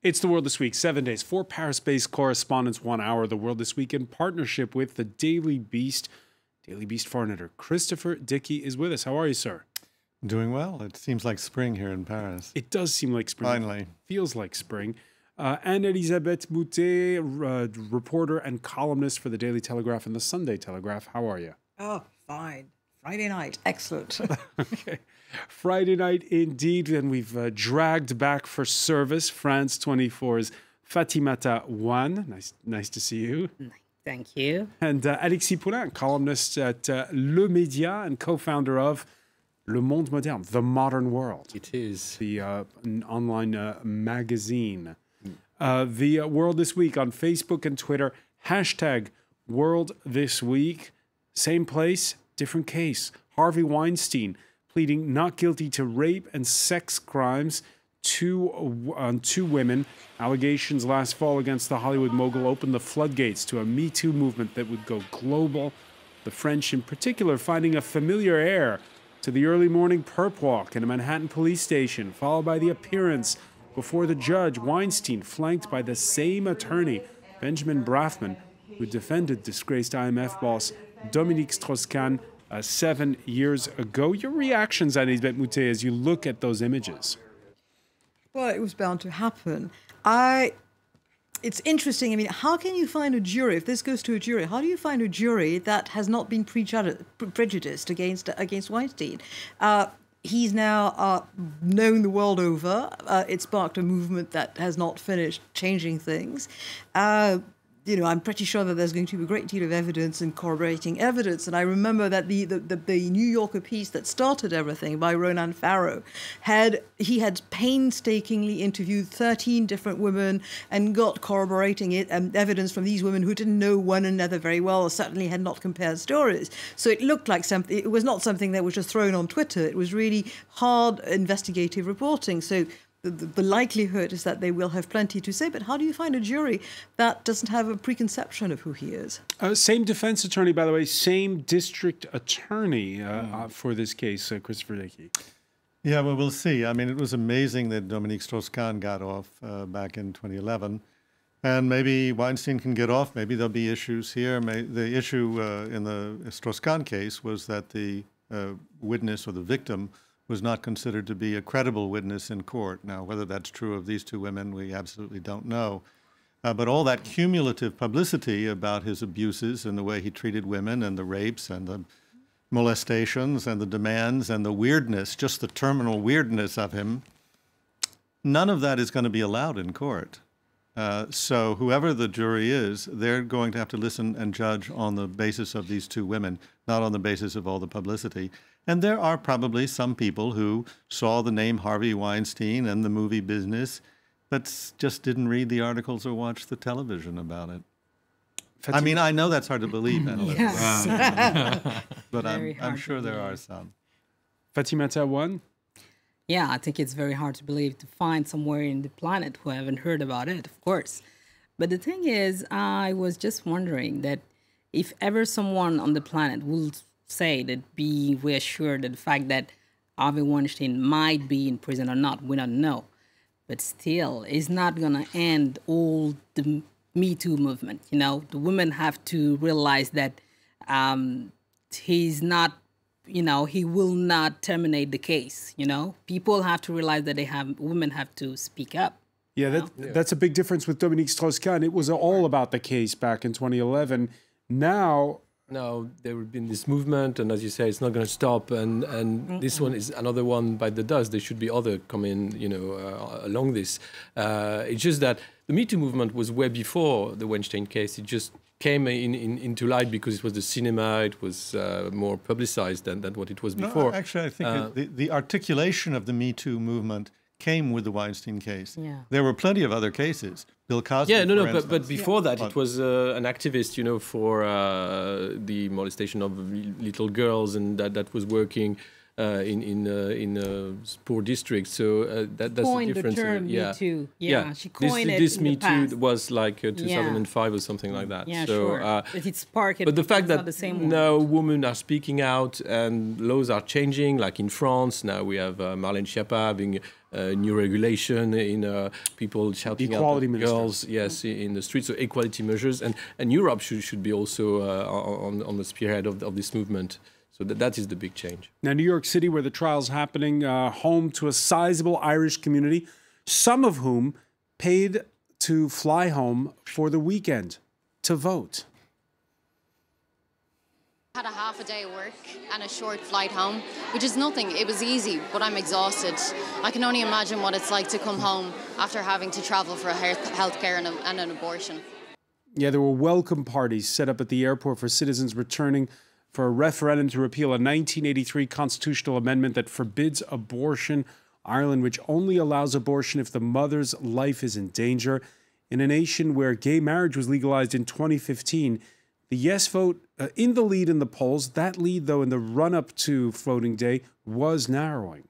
It's The World This Week, 7 days, 4 Paris-based correspondents, 1 hour. The World This Week in partnership with the Daily Beast. Daily Beast foreign editor Christopher Dickey is with us. How are you, sir? Doing well. It seems like spring here in Paris. It does seem like spring. Finally. Feels like spring. Anne-Elisabeth Boutet, reporter and columnist for the Daily Telegraph and the Sunday Telegraph. How are you? Oh, fine. Friday night. Excellent. Okay. Friday night indeed, and we've dragged back for service France 24's Fatimata Wan. Nice to see you. Thank you. And Alexis Poulain, columnist at Le Média and co-founder of Le Monde Moderne, The Modern World. It is. The an online magazine. The World This Week on Facebook and Twitter. Hashtag World This Week. Same place, different case. Harvey Weinstein pleading not guilty to rape and sex crimes on two women. Allegations last fall against the Hollywood mogul opened the floodgates to a Me Too movement that would go global. The French in particular finding a familiar air to the early morning perp walk in a Manhattan police station, followed by the appearance before the judge, Weinstein, flanked by the same attorney, Benjamin Brafman, who defended disgraced IMF boss Dominique Strauss-Kahn 7 years ago. Your reactions, Anne-Elisabeth Boutet, as you look at those images? Well, it was bound to happen. It's interesting. I mean, how can you find a jury, if this goes to a jury, how do you find a jury that has not been prejudiced against Weinstein? He's now known the world over. It sparked a movement that has not finished changing things. I'm pretty sure that there's going to be a great deal of evidence and corroborating evidence. And I remember that the New Yorker piece that started everything by Ronan Farrow had painstakingly interviewed 13 different women and got corroborating evidence from these women who didn't know one another very well, or certainly had not compared stories. So it looked like something. It was not something that was just thrown on Twitter. It was really hard investigative reporting. So the likelihood is that they will have plenty to say, but how do you find a jury that doesn't have a preconception of who he is? Same defense attorney, by the way, same district attorney for this case, Christopher Dickey. Yeah, well, we'll see. I mean, it was amazing that Dominique Strauss-Kahn got off back in 2011. And maybe Weinstein can get off. Maybe there'll be issues here. The issue in the Strauss-Kahn case was that the witness or the victim was not considered to be a credible witness in court. Now, whether that's true of these two women, we absolutely don't know. But all that cumulative publicity about his abuses and the way he treated women and the rapes and the molestations and the demands and the weirdness, just the terminal weirdness of him, none of that is going to be allowed in court. So whoever the jury is, they're going to have to listen and judge on the basis of these two women, not on the basis of all the publicity. And there are probably some people who saw the name Harvey Weinstein and the movie business, but just didn't read the articles or watch the television about it. I mean, I know that's hard to believe, Yes. but I'm sure there are some. Fatimata Wan? Yeah, I think it's very hard to believe, to find somewhere in the planet who haven't heard about it, of course. But the thing is, I was just wondering that if ever someone on the planet will say that, be reassured that the fact that Harvey Weinstein might be in prison or not, we don't know. But still, it's not going to end all the Me Too movement. You know, the women have to realize that he's not, he will not terminate the case. People have to realize that women have to speak up. Yeah, that's a big difference with Dominique Strauss-Kahn. It was all about the case back in 2011. Now there has been this movement, and as you say, it's not going to stop. And this one is another one by the dust. There should be other coming, along this. It's just that the Me Too movement was way before the Weinstein case. It just came into light because it was the cinema. It was more publicized than what it was before. No, actually, I think the articulation of the Me Too movement came with the Weinstein case. Yeah. There were plenty of other cases. Bill Cosby. Yeah, but before that, it was an activist, for the molestation of little girls, and that was working in poor districts. So that's the difference. The term yeah. Me Too. Yeah, she coined this it. Me in the past. Too was like 2005 or something like that. Yeah, so, sure. But it's sparked. But the fact that the same now women are speaking out and laws are changing, like in France, now we have Marlène Schiappa having new regulation in people shouting Equality out at girls, yes, in the streets. So equality measures, and Europe should be also on the spearhead of this movement. So that is the big change. Now, New York City, where the trial's happening, home to a sizable Irish community, some of whom paid to fly home for the weekend to vote. Had a half a day of work and a short flight home, which is nothing. It was easy, but I'm exhausted. I can only imagine what it's like to come home after having to travel for healthcare and an abortion. Yeah, there were welcome parties set up at the airport for citizens returning for a referendum to repeal a 1983 constitutional amendment that forbids abortion. Ireland, which only allows abortion if the mother's life is in danger. In a nation where gay marriage was legalized in 2015, the yes vote in the lead in the polls. That lead, though, in the run-up to voting day was narrowing.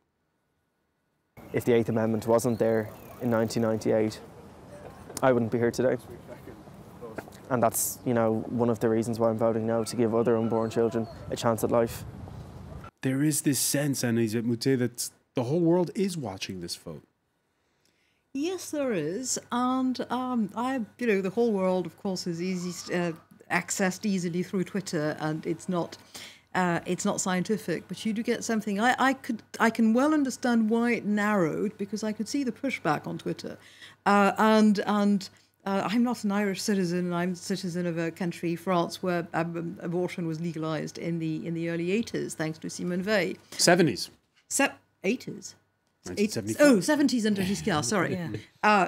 If the Eighth Amendment wasn't there in 1998, I wouldn't be here today. And that's, you know, one of the reasons why I'm voting no, to give other unborn children a chance at life. There is this sense, Anisette Moutet, that the whole world is watching this vote. Yes, there is. And, the whole world, of course, is accessed easily through Twitter, and it's not scientific, but you do get something. I can well understand why it narrowed, because I could see the pushback on Twitter, I'm not an Irish citizen. I'm a citizen of a country, France, where abortion was legalized in the early 80s, thanks to Simone Veil. 70s. 80s. 70s under Giscard, sorry. Yeah.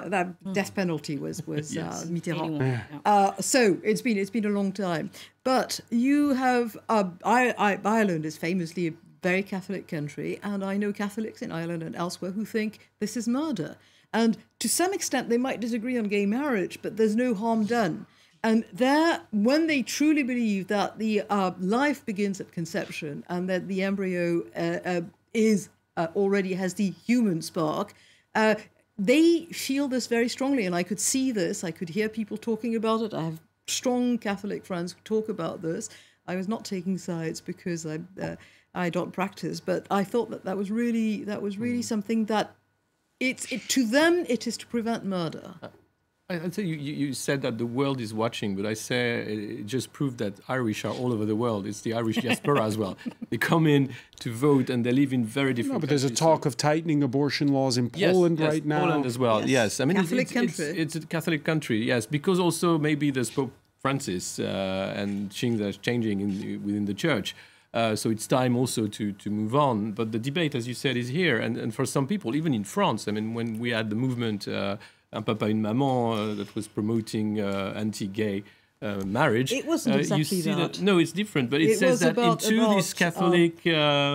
That death penalty was Yes. Mitterrand. So it's been a long time. But you have Ireland is famously a very Catholic country, and I know Catholics in Ireland and elsewhere who think this is murder. And to some extent, they might disagree on gay marriage, but there's no harm done. And when they truly believe that the life begins at conception and that the embryo already has the human spark, they feel this very strongly. And I could see this. I could hear people talking about it. I have strong Catholic friends who talk about this. I was not taking sides because I don't practice, but I thought that was really something that to them it is to prevent murder. I'd say you said that the world is watching, but I say it just proved that Irish are all over the world. It's the Irish diaspora as well. They come in to vote and they live in very different No, but there's a talk of tightening abortion laws in Yes, Poland yes, right now. Poland as well, yes. I mean, Catholic country. It's a Catholic country, yes, because also maybe there's Pope Francis and things are changing within the church. So it's time also to move on. But the debate, as you said, is here. And for some people, even in France, I mean, when we had the movement, Un Papa, Une Maman, that was promoting anti-gay marriage. It wasn't exactly you see that. No, it's different. But it says that about this Catholic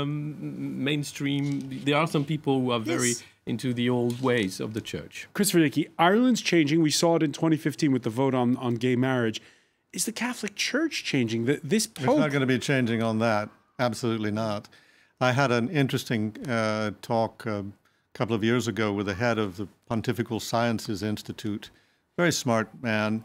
mainstream, there are some people who are very into the old ways of the church. Christopher Dickey, Ireland's changing. We saw it in 2015 with the vote on gay marriage. Is the Catholic Church changing? This Pope... It's not going to be changing on that. Absolutely not. I had an interesting talk a couple of years ago with the head of the Pontifical Sciences Institute, very smart man.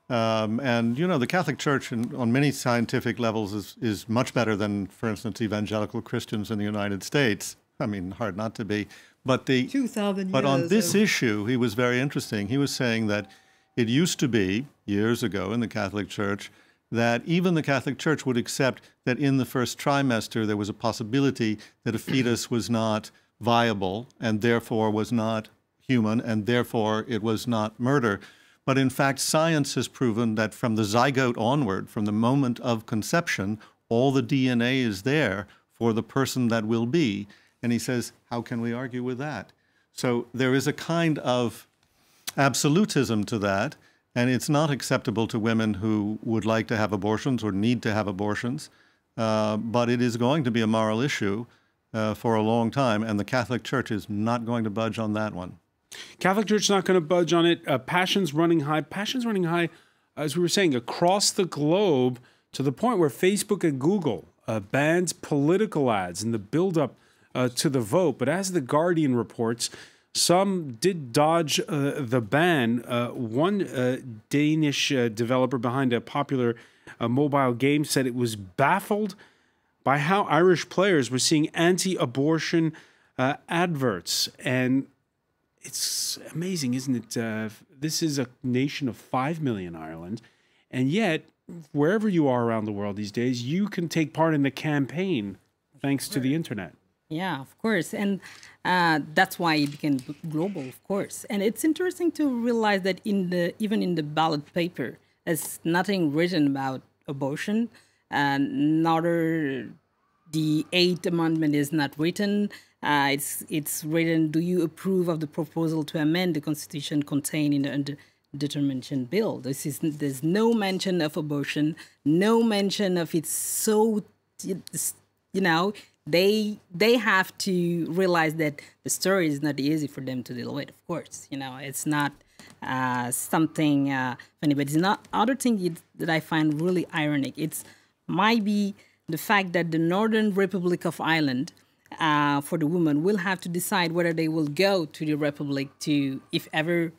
And, you know, the Catholic Church on many scientific levels is much better than, for instance, evangelical Christians in the United States. I mean, hard not to be. But 2,000 years. But on this issue, he was very interesting. He was saying that it used to be, years ago in the Catholic Church, that even the Catholic Church would accept that in the first trimester there was a possibility that a fetus was not viable and therefore was not human and therefore it was not murder. But in fact, science has proven that from the zygote onward, from the moment of conception, all the DNA is there for the person that will be. And he says, how can we argue with that? So there is a kind of absolutism to that, and it's not acceptable to women who would like to have abortions or need to have abortions, but it is going to be a moral issue for a long time, and the Catholic Church is not going to budge on that one. Catholic Church not going to budge on it. Passions running high, as we were saying, across the globe, to the point where Facebook and Google bans political ads in the build-up to the vote. But as The Guardian reports, some did dodge the ban. One Danish developer behind a popular mobile game said it was baffled by how Irish players were seeing anti-abortion adverts. And it's amazing, isn't it? This is a nation of 5 million, Ireland. And yet, wherever you are around the world these days, you can take part in the campaign thanks to the internet. Yeah, of course. And that's why it became global, of course. And it's interesting to realize that even in the ballot paper, there's nothing written about abortion. Neither the 8th Amendment is not written. It's written, do you approve of the proposal to amend the Constitution contained in the determination bill? There's no mention of abortion, no mention of it's so, they have to realize that the story is not easy for them to deal with, of course. It's not something funny, but it's not. Other thing that I find really ironic, it's might be the fact that the Northern Republic of Ireland, for the women, will have to decide whether they will go to the Republic if ever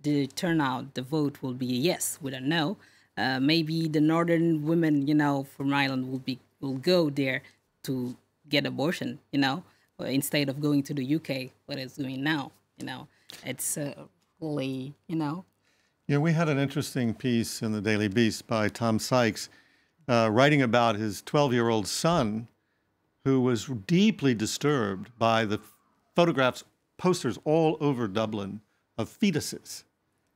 the turnout, the vote will be a yes, we don't know. Maybe the Northern women, from Ireland will go there to get abortion, instead of going to the UK, what it's doing now, It's really, Yeah, we had an interesting piece in the Daily Beast by Tom Sykes writing about his 12-year-old son who was deeply disturbed by the photographs, posters all over Dublin of fetuses,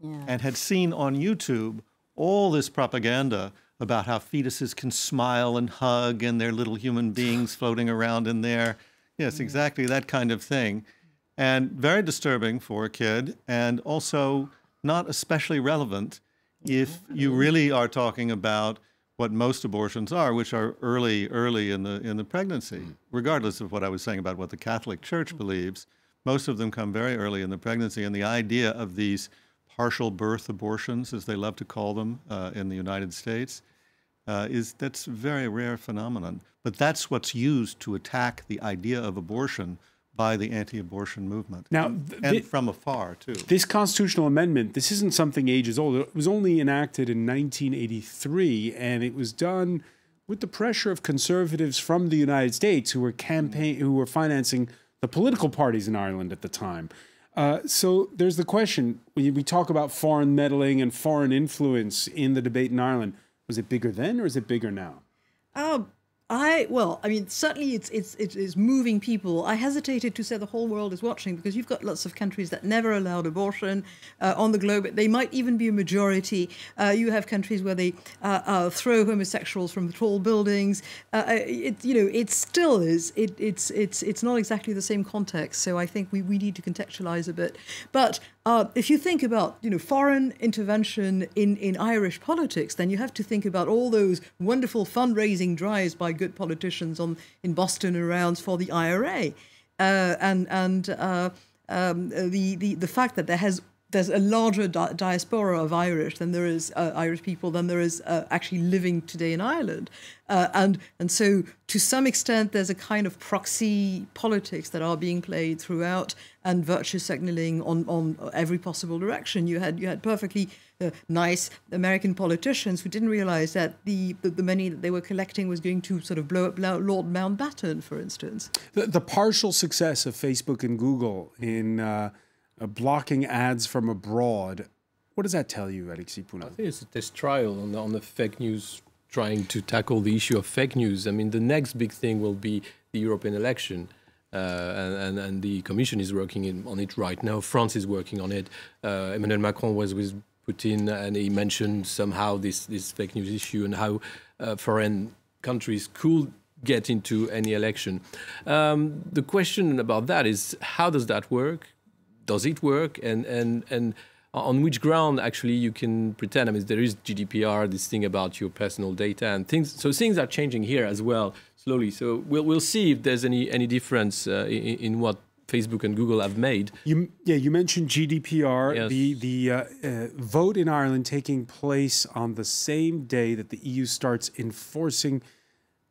and had seen on YouTube all this propaganda about how fetuses can smile and hug and they're little human beings floating around in there. Yes, exactly that kind of thing. And very disturbing for a kid, and also not especially relevant if you really are talking about what most abortions are, which are early in the pregnancy. Regardless of what I was saying about what the Catholic Church believes, most of them come very early in the pregnancy. And the idea of these partial birth abortions, as they love to call them in the United States, that's a very rare phenomenon. But that's what's used to attack the idea of abortion by the anti-abortion movement. Now, and from afar, too. This constitutional amendment, this isn't something ages old. It was only enacted in 1983, and it was done with the pressure of conservatives from the United States who were financing the political parties in Ireland at the time. So there's the question, when we talk about foreign meddling and foreign influence in the debate in Ireland, was it bigger then or is it bigger now? Certainly it is moving people. I hesitated to say the whole world is watching because you've got lots of countries that never allowed abortion on the globe. They might even be a majority. You have countries where they throw homosexuals from tall buildings. It still is. It's not exactly the same context. So I think we need to contextualize a bit. But if you think about foreign intervention in Irish politics, then you have to think about all those wonderful fundraising drives by good politicians in Boston and around for the IRA, and the fact that there's a larger diaspora of Irish than there is Irish people than there is actually living today in Ireland, and so to some extent there's a kind of proxy politics that are being played throughout, and virtue signaling on every possible direction. You had perfectly nice American politicians who didn't realize that the money that they were collecting was going to sort of blow up Lord Mountbatten, for instance. The partial success of Facebook and Google in blocking ads from abroad, what does that tell you, Alexis Poulain? I think it's a test trial on the fake news, trying to tackle the issue of fake news. I mean, the next big thing will be the European election. And the Commission is working on it right now. France is working on it. Emmanuel Macron was with Putin, and he mentioned somehow this fake news issue and how foreign countries could get into any election. The question about that is, how does that work? Does it work? And on which ground actually you can pretend? I mean, there is GDPR, this thing about your personal data and things. So things are changing here as well, slowly. So we'll see if there's any difference in what Facebook and Google have made. You mentioned GDPR, yes. the vote in Ireland taking place on the same day that the EU starts enforcing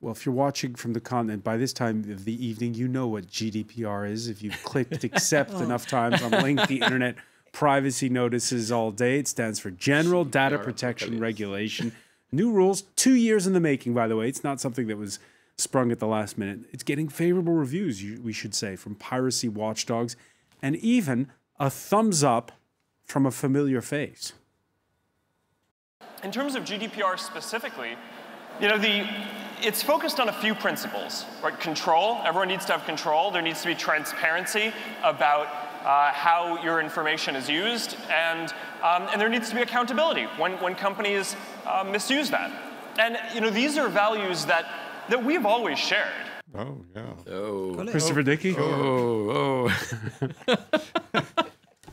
Well, if you're watching from the continent, by this time of the evening, you know what GDPR is. If you've clicked accept enough times on lengthy internet privacy notices all day, it stands for General Data Protection Regulation. New rules, 2 years in the making, by the way. It's not something that was sprung at the last minute. It's getting favorable reviews, we should say, from piracy watchdogs, and even a thumbs up from a familiar face. In terms of GDPR specifically, it's focused on a few principles, right? Control. Everyone needs to have control. There needs to be transparency about how your information is used, and there needs to be accountability when companies misuse that. And these are values that we've always shared. Oh, yeah. Oh, Christopher Dickey? oh.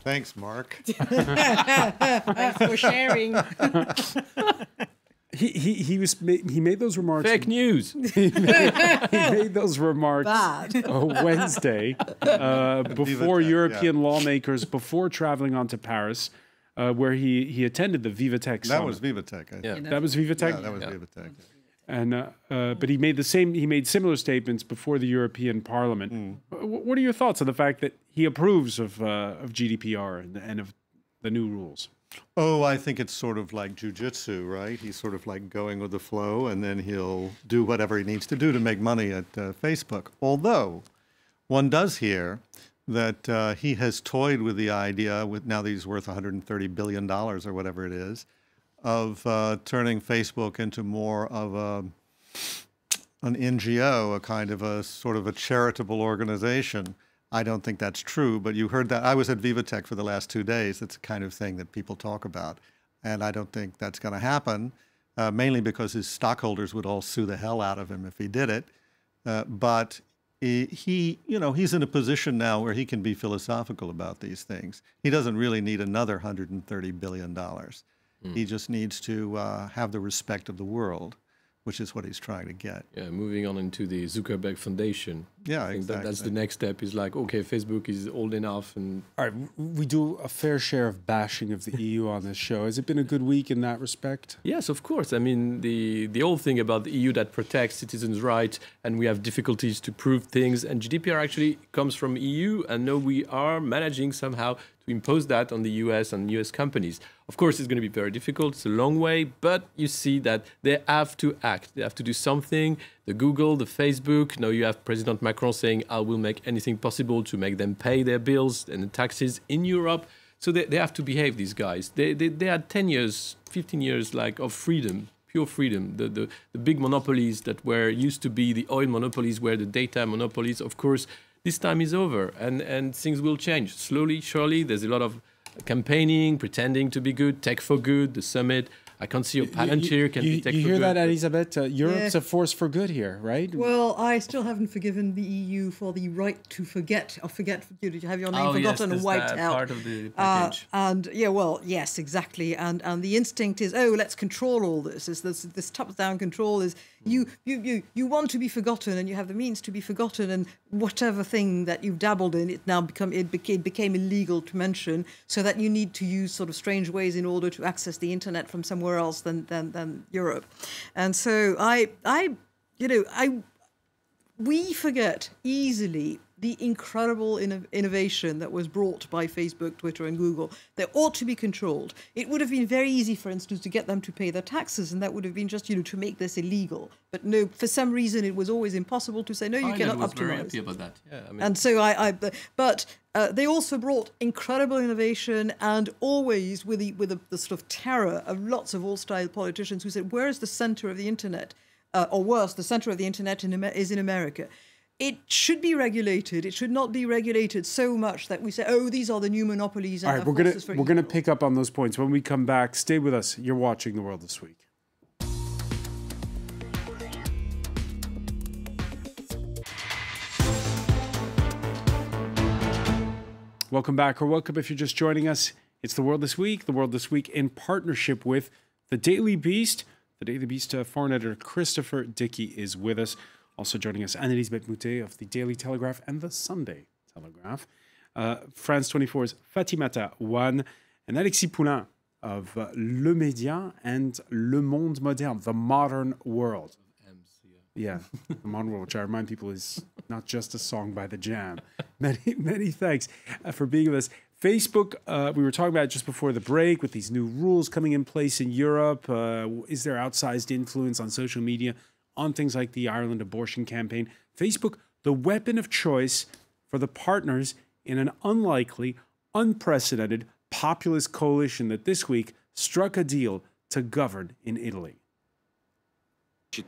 Thanks, Mark. Thanks for sharing. He made those remarks. Fake news. He made those remarks Wednesday before European lawmakers, before traveling on to Paris, where he attended the Vivatech summit. That was Vivatech, I think. That was Vivatech? Yeah, that was Vivatech. And but he made similar statements before the European Parliament. What are your thoughts on the fact that he approves of GDPR and of the new rules? Oh, I think it's sort of like jujitsu, right? He's sort of like going with the flow, and then he'll do whatever he needs to do to make money at Facebook. Although, one does hear that he has toyed with the idea, with now that he's worth $130 billion or whatever it is, of turning Facebook into more of an NGO, a kind of a sort of a charitable organization. I don't think that's true, but you heard that. I was at Vivatech for the last 2 days. It's the kind of thing that people talk about. And I don't think that's going to happen, mainly because his stockholders would all sue the hell out of him if he did it. But he's in a position now where he can be philosophical about these things. He doesn't really need another $130 billion. He just needs to have the respect of the world, which is what he's trying to get. Yeah, moving on into the Zuckerberg Foundation. Yeah, I think exactly. that's the next step. Is like, okay, Facebook is old enough, and All right, we do a fair share of bashing of the EU on this show. Has it been a good week in that respect? yes, of course. I mean, the whole thing about the EU that protects citizens' rights, and we have difficulties to prove things, and GDPR actually comes from EU, and now we are managing somehow to impose that on the US and US companies. Of course, it's going to be very difficult. It's a long way, but you see that they have to act. They have to do something. The Google, the Facebook. Now you have President Macron saying, I will make anything possible to make them pay their bills and the taxes in Europe. So they have to behave, these guys. They had 10 years, 15 years like of freedom, pure freedom. The big monopolies that were used to be the oil monopolies, were the data monopolies. Of course, this time is over, and things will change. Slowly, surely, there's a lot of campaigning, pretending to be good, tech for good, the summit. I can't see a Palantir can be tech for good. You hear that, Elisabeth? Europe's a force for good here, right? Well, I still haven't forgiven the EU for the right to forget, or to have your name forgotten and wiped out. Part of the package. And yeah, well, yes, exactly. And the instinct is, let's control all this. Is this top-down control is you want to be forgotten, and you have the means to be forgotten, and whatever thing that you've dabbled in, it became illegal to mention, so that you need to use sort of strange ways in order to access the internet from somewhere else than Europe. And so we forget easily the incredible innovation that was brought by Facebook, Twitter, and Google. They ought to be controlled. It would have been very easy, for instance, to get them to pay their taxes, and that would have been just, to make this illegal. But no, for some reason, it was always impossible to say, no, you cannot optimize. Very happy about that. Yeah, I mean, and so but they also brought incredible innovation, and always with the sort of terror of lots of old-style politicians who said, where is the center of the internet? Or worse, the center of the internet is in America. It should be regulated. It should not be regulated so much that we say, these are the new monopolies. And all right, we're gonna pick up on those points when we come back. Stay with us. You're watching The World This Week. Welcome back, or welcome if you're just joining us. It's The World This Week. The World This Week in partnership with The Daily Beast. The Daily Beast foreign editor Christopher Dickey is with us. Also joining us, Anne-Elisabeth Moutet of the Daily Telegraph and the Sunday Telegraph. France 24's Fatimata Wan and Alexis Poulain of Le Média and Le Monde Moderne, the modern world. Yeah, the modern world, which I remind people is not just a song by The Jam. Many thanks for being with us. Facebook, we were talking about it just before the break with these new rules coming in place in Europe. Is there outsized influence on social media on things like the Ireland abortion campaign? Facebook, the weapon of choice for the partners in an unlikely, unprecedented populist coalition that this week struck a deal to govern in Italy. I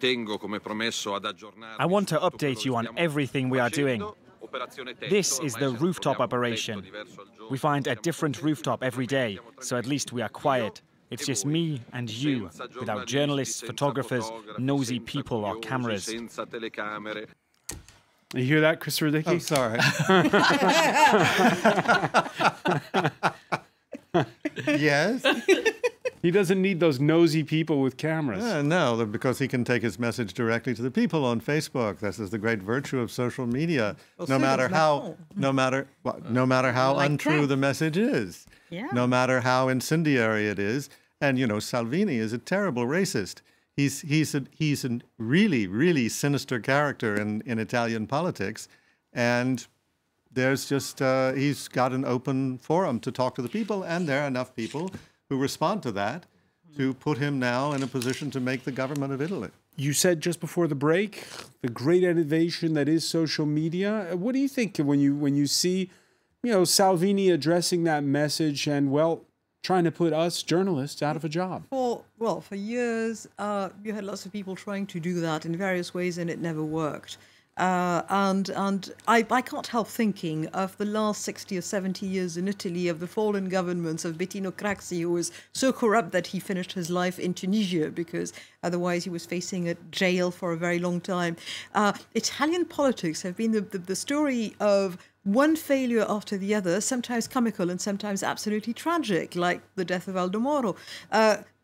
want to update you on everything we are doing. This is the rooftop operation. We find a different rooftop every day, so at least we are quiet. It's just me and you, without journalists, photographers, nosy people or cameras. You hear that, Christopher Dickey? I'm sorry. Yes? He doesn't need those nosy people with cameras. No, because he can take his message directly to the people on Facebook. This is the great virtue of social media. No matter how untrue the message is, no matter how incendiary it is. And, you know, Salvini is a terrible racist. He's a really, really sinister character in Italian politics. And there's just, he's got an open forum to talk to the people. And there are enough people who respond to that to put him now in a position to make the government of Italy. You said just before the break, the great innovation that is social media. What do you think when you see, you know, Salvini addressing that message and, well, trying to put us journalists out of a job? For years, you had lots of people trying to do that in various ways, and it never worked. And I can't help thinking of the last 60 or 70 years in Italy, of the fallen governments of Bettino Craxi, who was so corrupt that he finished his life in Tunisia because otherwise he was facing a jail for a very long time. Italian politics have been the story of one failure after the other, sometimes comical and sometimes absolutely tragic, like the death of Aldo Moro.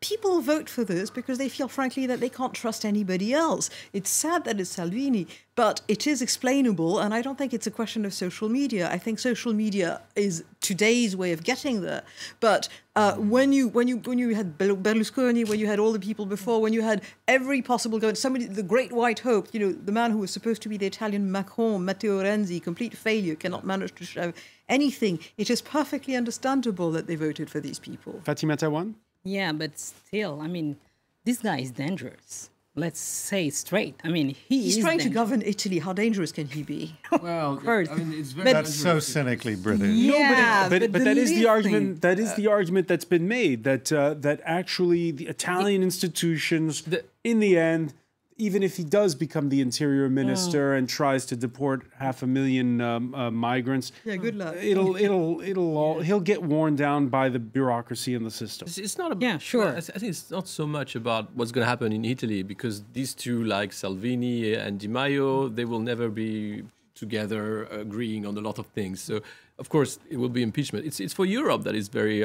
People vote for this because they feel, frankly, that they can't trust anybody else. It's sad that it's Salvini, but it is explainable, and I don't think it's a question of social media. I think social media is today's way of getting there. But when you had Berlusconi, when you had all the people before, when you had every possible somebody, the great white hope, you know, the man who was supposed to be the Italian Macron, Matteo Renzi, complete failure, cannot manage to show anything. It is perfectly understandable that they voted for these people. Fatima Tawan? Yeah, but still, I mean, this guy is dangerous. Let's say it straight. I mean, he's trying to govern Italy. How dangerous can he be? Well, I mean, it's very That's so cynically British. Yeah, but that is the argument. That is the argument that's been made. That actually the Italian institutions, in the end, even if he does become the interior minister and tries to deport 500,000 migrants, yeah, good luck. He'll get worn down by the bureaucracy and the system. It's not about, yeah, sure. I think it's not so much about what's going to happen in Italy, because these two, like Salvini and Di Maio, they will never be together agreeing on a lot of things. So, of course, it will be impeachment. It's for Europe that is very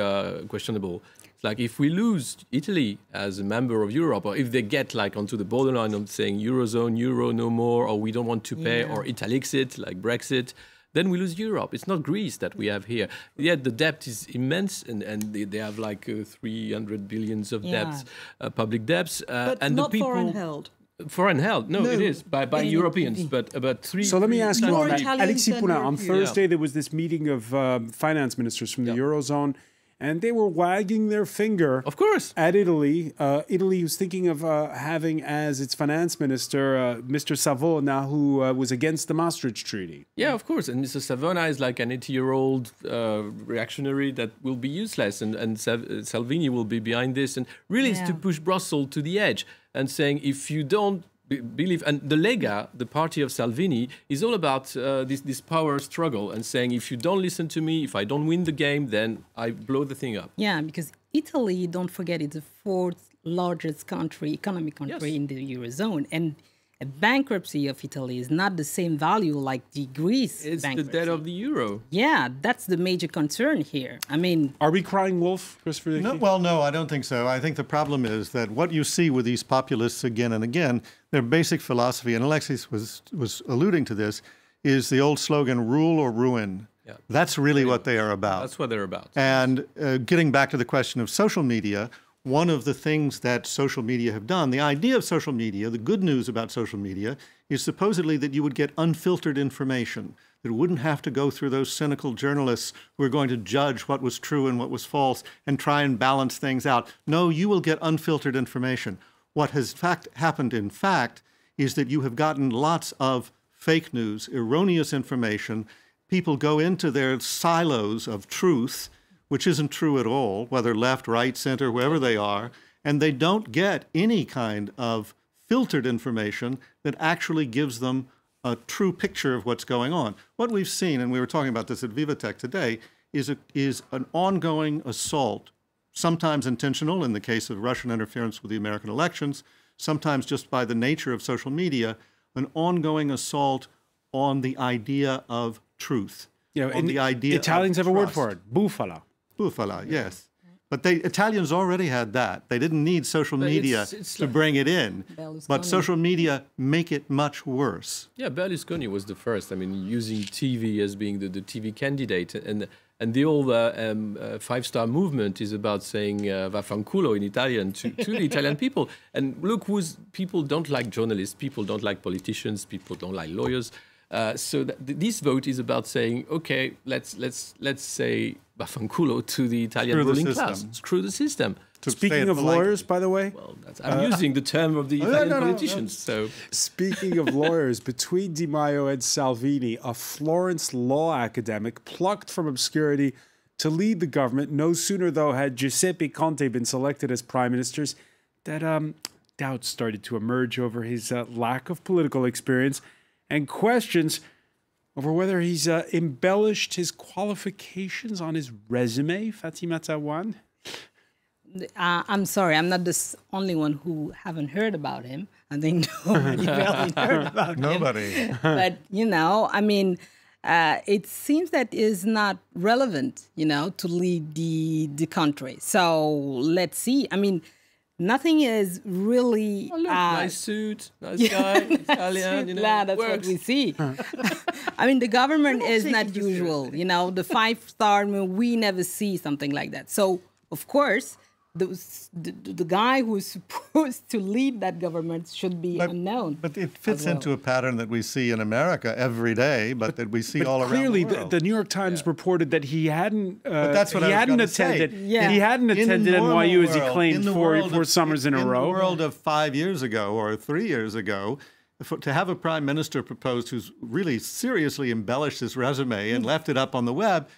questionable. Like, if we lose Italy as a member of Europe, or if they get like onto the borderline of saying Eurozone, Euro no more, or we don't want to pay, or Italixit, like Brexit, then we lose Europe. It's not Greece that we have here. Yet the debt is immense, and they have like 300 billions of debts, public debts. But and not the people, foreign held. Foreign held. No, it is by Europeans, but about three. So let me ask you on that. Italians Alexis than Poulain, on Europeans. Thursday there was this meeting of finance ministers from the Eurozone, and they were wagging their finger, of course, at Italy. Italy was thinking of having as its finance minister Mr. Savona, who was against the Maastricht Treaty. Yeah, of course. And Mr. Savona is like an 80-year-old reactionary that will be useless, and Salvini will be behind this. And really, it's to push Brussels to the edge and saying, if you don't believe, and the Lega, the party of Salvini, is all about this power struggle and saying, if you don't listen to me, if I don't win the game, then I blow the thing up. Yeah, because Italy, don't forget, is the fourth largest economic country in the Eurozone. And a bankruptcy of Italy is not the same value like the Greece It's bankruptcy. the debt of the euro. Yeah, that's the major concern here. I mean... Are we crying wolf, Christopher Dickey? No, well, no, I don't think so. I think the problem is that what you see with these populists again and again, their basic philosophy, and Alexis was alluding to this, is the old slogan, rule or ruin. Yeah. That's really what they are about. That's what they're about. And getting back to the question of social media, one of the things that social media have done, the idea of social media, the good news about social media, is supposedly that you would get unfiltered information, that it wouldn't have to go through those cynical journalists who are going to judge what was true and what was false and try and balance things out. No, you will get unfiltered information. What has happened, in fact, is that you have gotten lots of fake news, erroneous information. People go into their silos of truth, which isn't true at all, whether left, right, center, wherever they are, and they don't get any kind of filtered information that actually gives them a true picture of what's going on. What we've seen, and we were talking about this at VivaTech today, is an ongoing assault, sometimes intentional in the case of Russian interference with the American elections, sometimes just by the nature of social media, an ongoing assault on the idea of truth. And the idea Italians have a word for it, bufala. Bufala, yes. But Italians already had that. They didn't need social media to bring it in. But social media make it much worse. Yeah, Berlusconi was the first. I mean, using TV as being the TV candidate. And the whole five-star movement is about saying vaffanculo in Italian to the Italian people. And look, people don't like journalists, people don't like politicians, people don't like lawyers. So this vote is about saying, okay, let's say vaffanculo to the Italian ruling class. Screw the system. Speaking of lawyers, by the way, well, I'm using the term of the Italian politicians. So, speaking of lawyers, between Di Maio and Salvini, a Florence law academic plucked from obscurity to lead the government. No sooner, though, had Giuseppe Conte been selected as prime minister, that doubts started to emerge over his lack of political experience and questions over whether he's embellished his qualifications on his resume, Fatima Tawan. I'm sorry, I'm not the only one who haven't heard about him. I think nobody really heard about him. Nobody. But, I mean, it seems that is not relevant, to lead the country. So let's see. I mean, nothing is really... Oh, look, nice suit, nice guy, Italian, that's works. what we see. I mean, the government is not usual. The five-star, we never see something like that. So, of course, the guy who is supposed to lead that government should be unknown. But it fits into a pattern that we see in America every day, but that we see all around the world. Clearly, the New York Times reported that he hadn't. But that's what I was gonna say. He hadn't attended NYU as he claimed four summers in a row. In the world of 5 years ago or 3 years ago, to have a prime minister proposed who's really seriously embellished his resume and left it up on the web,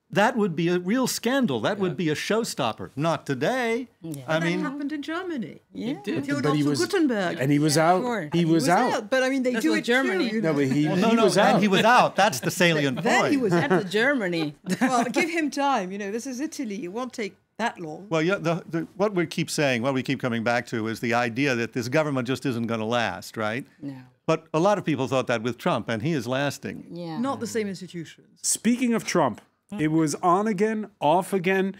that would be a real scandal. That would be a showstopper. Not today. Yeah. That happened in Germany. Yeah, it did. But he was Gutenberg. And he was out. Sure. He was out. But I mean, they do it Germany. too. No, but he was out. And he was out. That's the salient Then point. he was out. That's Germany. Well, give him time. This is Italy. It won't take that long. Well, yeah. What we keep saying, what we keep coming back to, is the idea that this government just isn't going to last, right? No. But a lot of people thought that with Trump, and he is lasting. Yeah. Not the same institutions. Speaking of Trump, it was on again, off again.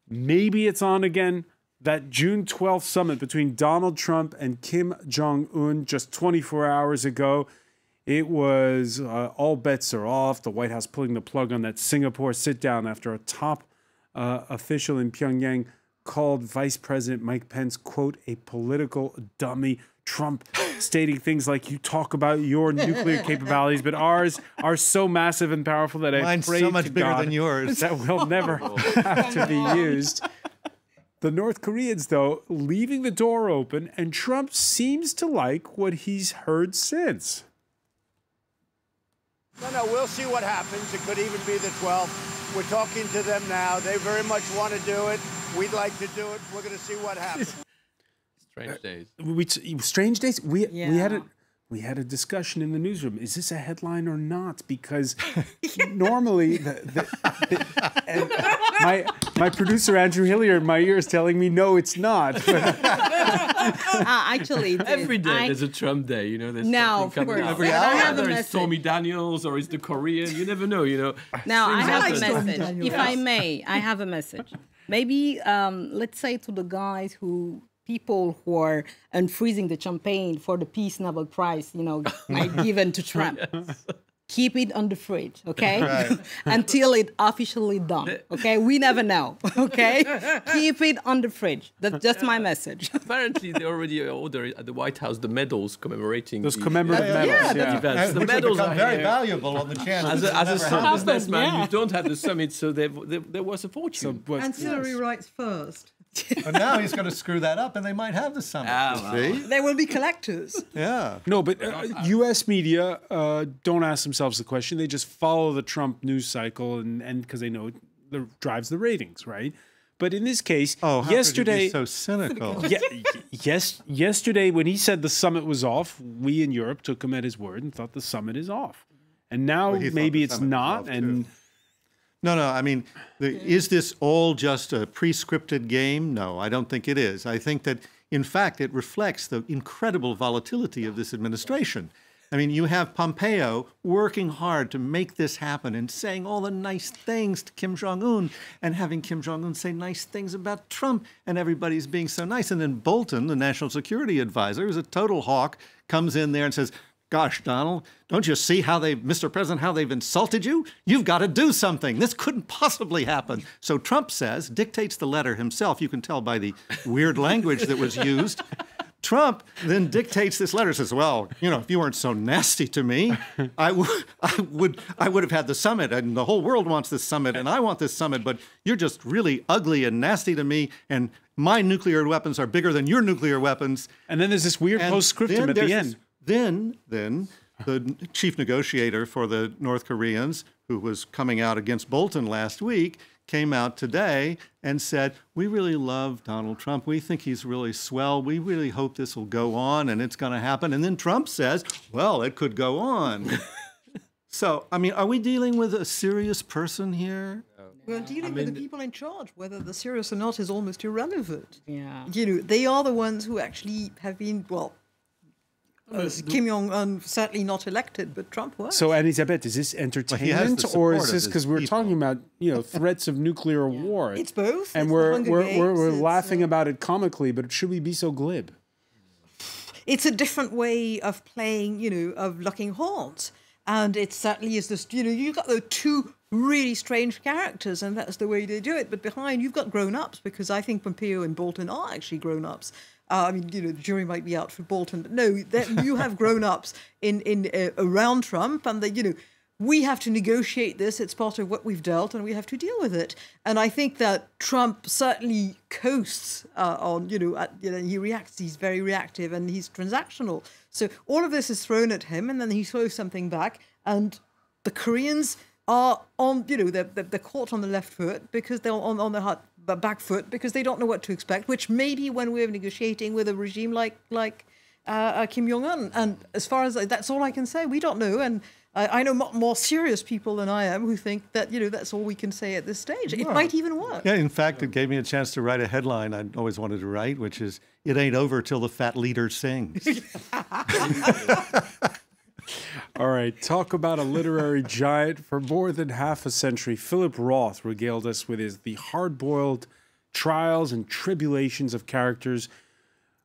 Maybe it's on again. That June 12th summit between Donald Trump and Kim Jong-un just 24 hours ago. It was all bets are off. The White House pulling the plug on that Singapore sit-down after a top official in Pyongyang called Vice President Mike Pence, quote, a political dummy. Trump stating things like, you talk about your nuclear capabilities, but ours are so massive and powerful that I pray so much to bigger God than yours that will never have to be used. The North Koreans, though, leaving the door open, and Trump seems to like what he's heard since. No, we'll see what happens. It could even be the 12th. We're talking to them now. They very much want to do it. We'd like to do it. We're going to see what happens. Strange days. Strange days. We had a discussion in the newsroom. Is this a headline or not? Because normally, and my producer Andrew Hillier in my ear is telling me no, it's not. Actually, every day there's a Trump day. There's now, something coming out. Every hour. I have a Whether message. it's Stormy Daniels or it's the Korean, you never know. Now I have a Stormy message. Daniels. If I may, I have a message. Maybe let's say to the guys people who are unfreezing the champagne for the Peace Nobel Prize, given to Trump. keep it on the fridge, okay? Right. Until it officially done, okay? We never know, okay? Keep it on the fridge. That's just my message. Apparently, they already ordered at the White House the medals commemorating Those the commemorative medals. Yeah, events. The Which medals become are very here. valuable on the chance. As a small businessman, yeah. you don't have the summit, so there was a fortune. And Hillary writes first. But now he's going to screw that up, and they might have the summit. See? There will be collectors. Yeah. No, but U.S. media don't ask themselves the question. They just follow the Trump news cycle, and because they know it drives the ratings, right? But in this case, Oh, how yesterday, could you be so cynical? yesterday when he said the summit was off, we in Europe took him at his word and thought the summit is off. And now Well, he thought maybe the it's summit was not. off, And too. No, I mean, is this all just a pre-scripted game? No, I don't think it is. I think that, in fact, it reflects the incredible volatility of this administration. I mean, you have Pompeo working hard to make this happen and saying all the nice things to Kim Jong-un and having Kim Jong-un say nice things about Trump, and everybody's being so nice. And then Bolton, the national security advisor, who's a total hawk, comes in there and says, gosh, Donald, don't you see how Mr. President, how they've insulted you? You've got to do something. This couldn't possibly happen. So Trump says, dictates the letter himself. You can tell by the weird language that was used. Trump then dictates this letter, says, well, you know, if you weren't so nasty to me, I would have had the summit, and the whole world wants this summit, and I want this summit, but you're just really ugly and nasty to me, and my nuclear weapons are bigger than your nuclear weapons. and then there's this weird And postscriptum then at the there's end. Then the chief negotiator for the North Koreans, who was coming out against Bolton last week, came out today and said, we really love Donald Trump. We think he's really swell. We really hope this will go on and it's going to happen. And then Trump says, well, it could go on. So, I mean, are we dealing with a serious person here? We're dealing with the people in charge. Whether they're serious or not is almost irrelevant. Yeah. You know, they are the ones who actually have been, well, Kim Jong-un certainly not elected, but Trump was. So, Elisabeth, is this entertainment, the or support is of this his because we're people. talking about threats of nuclear war? It's both. and It's the we're Hunger we're Games, it's, laughing about it comically, but should we be so glib? It's a different way of playing, you know, of locking horns. And it certainly is this, you know, you've got the two really strange characters, and that's the way they do it. But behind, you've got grown-ups, because I think Pompeo and Bolton are actually grown-ups. I mean, you know, the jury might be out for Bolton, but no, you have grown-ups in around Trump, and you know, we have to negotiate this. It's part of what we've dealt, and we have to deal with it. And I think that Trump certainly coasts on, you know, he reacts. He's very reactive, and he's transactional. So all of this is thrown at him, and then he throws something back, and the Koreans are on, you know, they're caught on the left foot because they're on the back foot because they don't know what to expect, which maybe when we're negotiating with a regime like Kim Jong-un. And as far as that's all I can say, we don't know. And I know more serious people than I am who think that, you know, that's all we can say at this stage. It might even work. Yeah, in fact, it gave me a chance to write a headline I'd always wanted to write, which is, it ain't over till the fat leader sings. All right, talk about a literary giant. For more than half a century, Philip Roth regaled us with the hard-boiled trials and tribulations of characters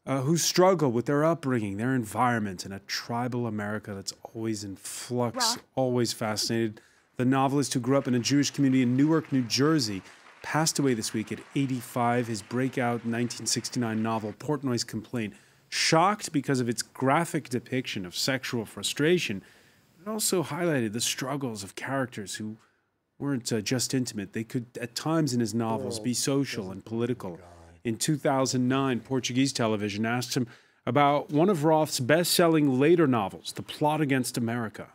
who struggle with their upbringing, their environment, in a tribal America that's always in flux, always fascinated. The novelist who grew up in a Jewish community in Newark, New Jersey, passed away this week at 85. His breakout 1969 novel, Portnoy's Complaint, shocked because of its graphic depiction of sexual frustration. It also highlighted the struggles of characters who weren't just intimate. They could, at times in his novels, be social and political. In 2009, Portuguese television asked him about one of Roth's best-selling later novels, The Plot Against America.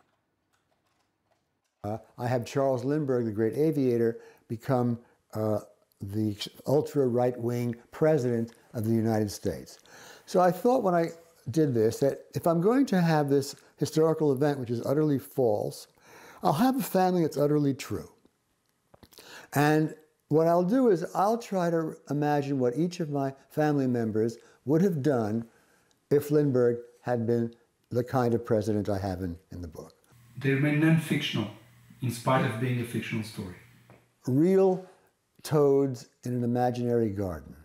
I have Charles Lindbergh, the great aviator, become the ultra-right-wing president of the United States. So I thought when I did this that if I'm going to have this historical event, which is utterly false, I'll have a family that's utterly true. And what I'll do is I'll try to imagine what each of my family members would have done if Lindbergh had been the kind of president I have in the book. They remain non-fictional, in spite of being a fictional story. Real toads in an imaginary garden.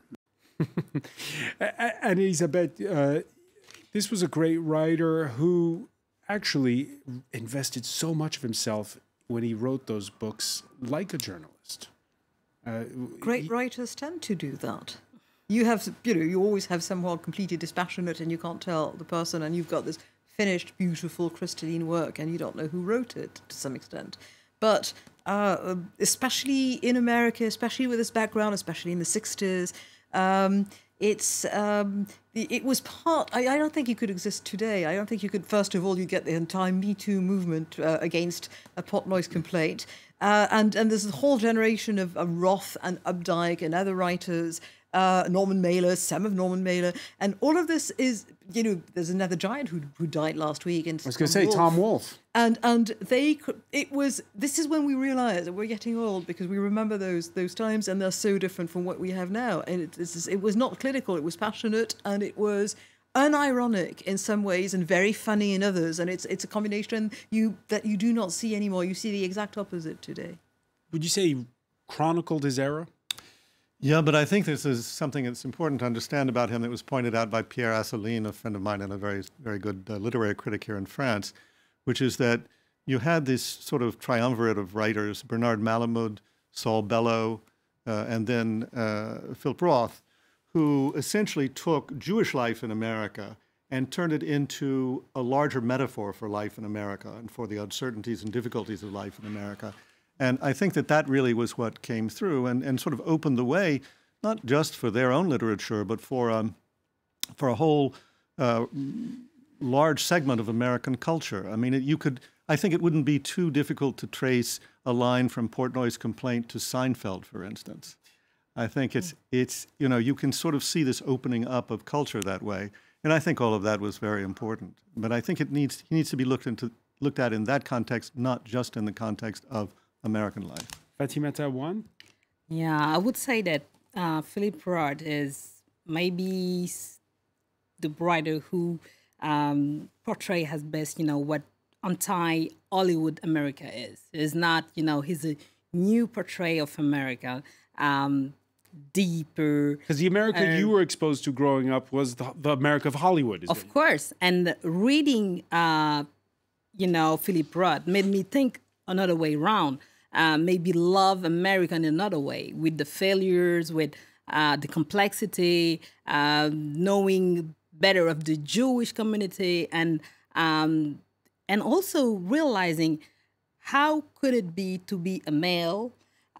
And Elisabeth, this was a great writer who actually invested so much of himself when he wrote those books like a journalist. Great writers tend to do that. You have, you always have someone completely dispassionate and you can't tell the person, and you've got this finished, beautiful, crystalline work and you don't know who wrote it to some extent. But especially in America, especially with this background, especially in the 60s, it was part. I don't think you could exist today. I don't think you could. First of all, you get the entire Me Too movement against a pot noise complaint, and there's a whole generation of Roth and Updike and other writers, Norman Mailer, some of Norman Mailer, and all of this is. There's another giant who died last week. And I was going to say Tom Wolfe. And this is when we realize that we're getting old, because we remember those times and they're so different from what we have now. And it was not clinical, it was passionate, and it was unironic in some ways and very funny in others. And it's a combination that you do not see anymore. You see the exact opposite today. Would you say he chronicled his era? Yeah, but I think this is something that's important to understand about him that was pointed out by Pierre Assouline, a friend of mine and a very, very good literary critic here in France, which is that you had this sort of triumvirate of writers, Bernard Malamud, Saul Bellow, and then Philip Roth, who essentially took Jewish life in America and turned it into a larger metaphor for life in America and for the uncertainties and difficulties of life in America. And I think that really was what came through and sort of opened the way, not just for their own literature, but for a whole large segment of American culture. I mean, I think it wouldn't be too difficult to trace a line from Portnoy's Complaint to Seinfeld, for instance. I think it's you can sort of see this opening up of culture that way. And I think all of that was very important. But I think he needs to be looked at in that context, not just in the context of American life. Fatimata one? Yeah, I would say that Philip Roth is maybe the writer who portrays as best, what anti-Hollywood America is. It's not, he's a new portrayal of America, deeper. Because the America you were exposed to growing up was the America of Hollywood, isn't it? Of course. And reading, Philip Roth made me think another way around. Maybe love America in another way, with the failures, with the complexity, knowing better of the Jewish community, and also realizing how could it be to be a male,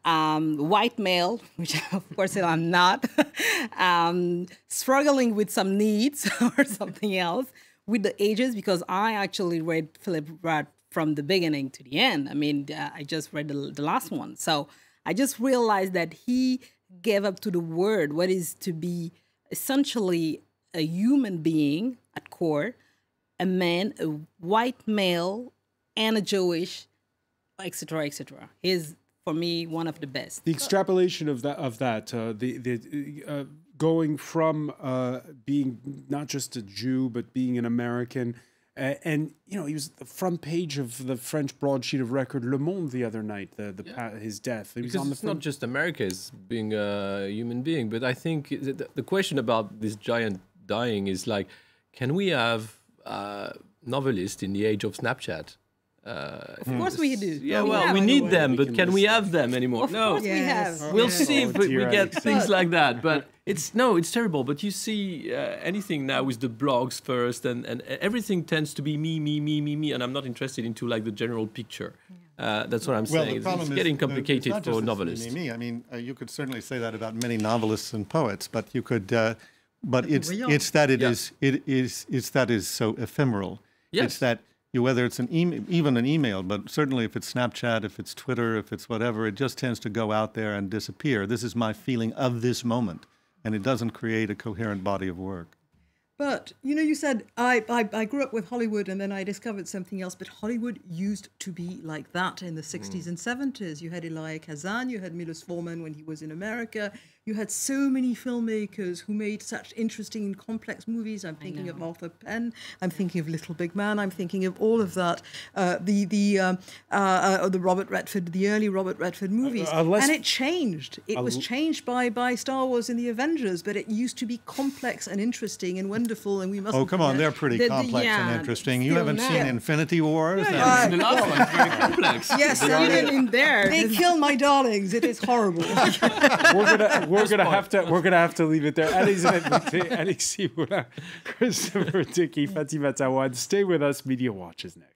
white male, which of course I'm not, struggling with some needs or something else with the ages, because I actually read Philip Roth from the beginning to the end. I mean, I just read the last one. So I just realized that he gave up to the word what is to be essentially a human being at core, a man, a white male, and a Jewish, etc., etc. He's, for me, one of the best. The extrapolation of that, going from being not just a Jew, but being an American. And he was the front page of the French broadsheet of record Le Monde the other night. His death. He was on the it's not just America as being a human being, but I think the question about this giant dying is like, can we have novelists in the age of Snapchat? Of course we do. Yeah, we need them, but can we have them anymore? Of course we have. We'll see if we get things like that. But it's terrible. But you see anything now with the blogs first, and everything tends to be me, and I'm not interested into like the general picture. That's what I'm saying. It's getting complicated for novelists. Me. I mean, you could certainly say that about many novelists and poets, but you could. But it's that it is so ephemeral. Yes. It's that. Whether it's even an email, but certainly if it's Snapchat, if it's Twitter, if it's whatever, it just tends to go out there and disappear. This is my feeling of this moment, and it doesn't create a coherent body of work. But, you said, I grew up with Hollywood and then I discovered something else, but Hollywood used to be like that in the 60s and 70s. You had Elia Kazan, you had Milos Forman when he was in America. You had so many filmmakers who made such interesting and complex movies. I'm thinking of Arthur Penn. I'm thinking of Little Big Man. I'm thinking of all of that. The Robert Redford, the early Robert Redford movies. And it changed. It was changed by Star Wars and the Avengers, but it used to be complex and interesting. And when wonderful, and we must. Oh, come on, they're pretty complex and interesting. You haven't seen Infinity Wars? The last one's very complex. Yes, even in there. They kill my darlings. It is horrible. we're gonna have to leave it there. Elisabeth Boutet, Alexis Moulin, Christopher Dickey, Fatima Tawad. Stay with us. Media Watch is next.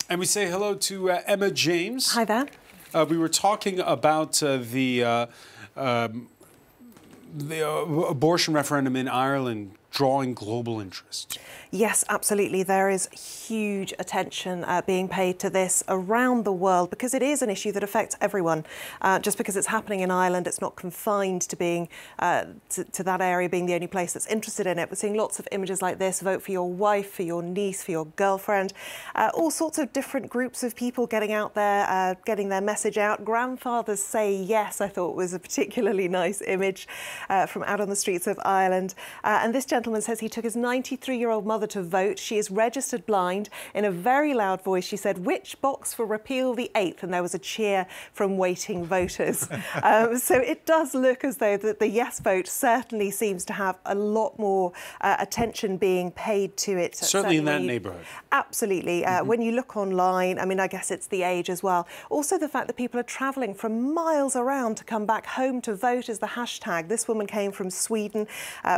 And we say hello to Emma James. Hi there. We were talking about the abortion referendum in Ireland drawing global interest. Yes, absolutely. There is huge attention being paid to this around the world because it is an issue that affects everyone. Just because it's happening in Ireland, it's not confined to being to that area being the only place that's interested in it. We're seeing lots of images like this: vote for your wife, for your niece, for your girlfriend. All sorts of different groups of people getting out there, getting their message out. Grandfathers say yes, I thought was a particularly nice image from out on the streets of Ireland. And this gentleman says he took his 93-year-old mother to vote. She is registered blind. In a very loud voice, she said, "Which box for repeal the 8th?" And there was a cheer from waiting voters. So it does look as though the yes vote certainly seems to have a lot more attention being paid to it. Certainly in that neighbourhood. Absolutely. When you look online, I mean, I guess it's the age as well. Also, the fact that people are travelling from miles around to come back home to vote is the hashtag. This woman came from Sweden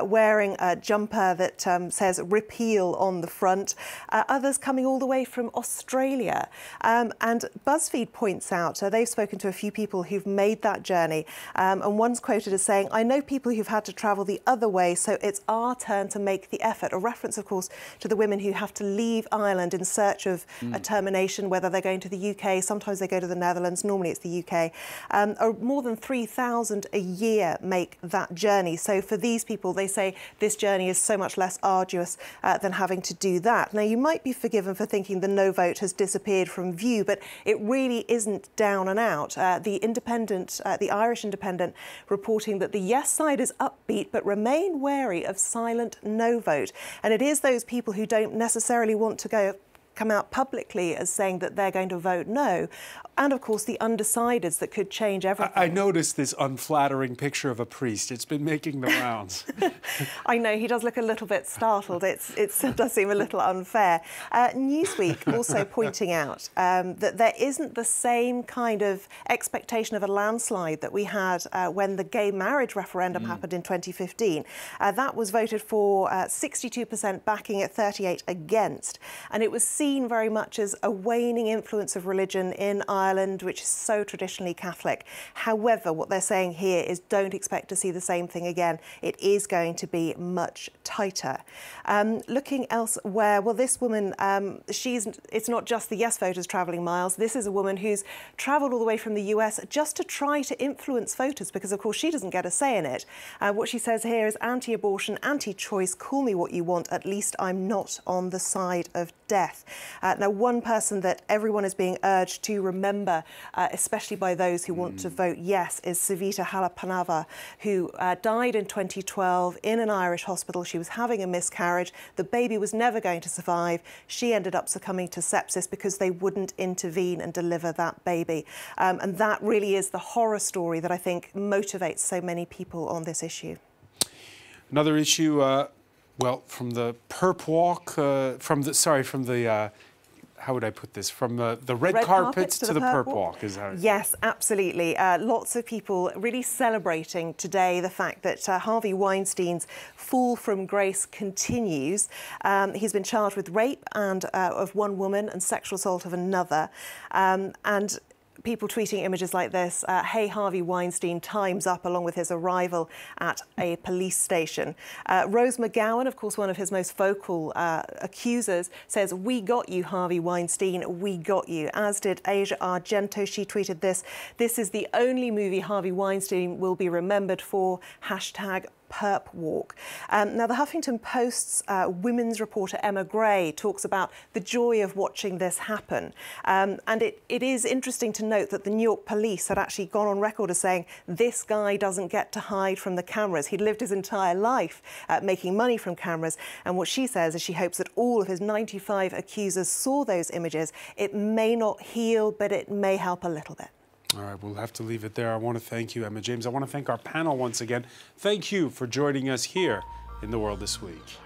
wearing a jumper that says repeal on the front. Others coming all the way from Australia. And BuzzFeed points out, they've spoken to a few people who've made that journey. And one's quoted as saying, "I know people who've had to travel the other way, so it's our turn to make the effort." A reference, of course, to the women who have to leave Ireland in search of a termination, whether they're going to the UK, sometimes they go to the Netherlands, normally it's the UK. More than 3,000 a year make that journey. So for these people, they say this journey is so much less arduous than having to do that. Now, you might be forgiven for thinking the no vote has disappeared from view, but it really isn't down and out. The Irish Independent, reporting that the yes side is upbeat but remain wary of silent no vote. And it is those people who don't necessarily want to come out publicly as saying that they're going to vote no. And, of course, the undecideds that could change everything. I noticed this unflattering picture of a priest. It's been making the rounds. I know, he does look a little bit startled. It does seem a little unfair. Newsweek also pointing out that there isn't the same kind of expectation of a landslide that we had when the gay marriage referendum happened in 2015. That was voted for 62% backing at 38% against. And it was seen very much as a waning influence of religion in Ireland, which is so traditionally Catholic. However, what they're saying here is don't expect to see the same thing again. It is going to be much tighter. Looking elsewhere, well, this woman, it's not just the yes voters travelling miles. This is a woman who's travelled all the way from the US just to try to influence voters because, of course, she doesn't get a say in it. What she says here is anti-abortion, anti-choice, call me what you want, at least I'm not on the side of death. Now, one person that everyone is being urged to remember, especially by those who want to vote yes, is Savita Halapanava, who died in 2012 in an Irish hospital. She was having a miscarriage. The baby was never going to survive. She ended up succumbing to sepsis because they wouldn't intervene and deliver that baby. And that really is the horror story that I think motivates so many people on this issue. Another issue, well, from the perp walk, how would I put this? From the red carpet to the perp walk, is that? Yes, absolutely. Lots of people really celebrating today the fact that Harvey Weinstein's fall from grace continues. He's been charged with rape of one woman and sexual assault of another. And people tweeting images like this, "Hey, Harvey Weinstein, time's up," along with his arrival at a police station. Rose McGowan, of course, one of his most vocal accusers, says, "We got you, Harvey Weinstein, we got you," as did Asia Argento. She tweeted this: "This is the only movie Harvey Weinstein will be remembered for. Hashtag perp walk. Now, the Huffington Post's women's reporter Emma Gray talks about the joy of watching this happen. And it is interesting to note that the New York police had actually gone on record as saying this guy doesn't get to hide from the cameras. He'd lived his entire life making money from cameras. And what she says is she hopes that all of his 95 accusers saw those images. It may not heal, but it may help a little bit. All right, we'll have to leave it there. I want to thank you, Emma James. I want to thank our panel once again. Thank you for joining us here in The World This Week.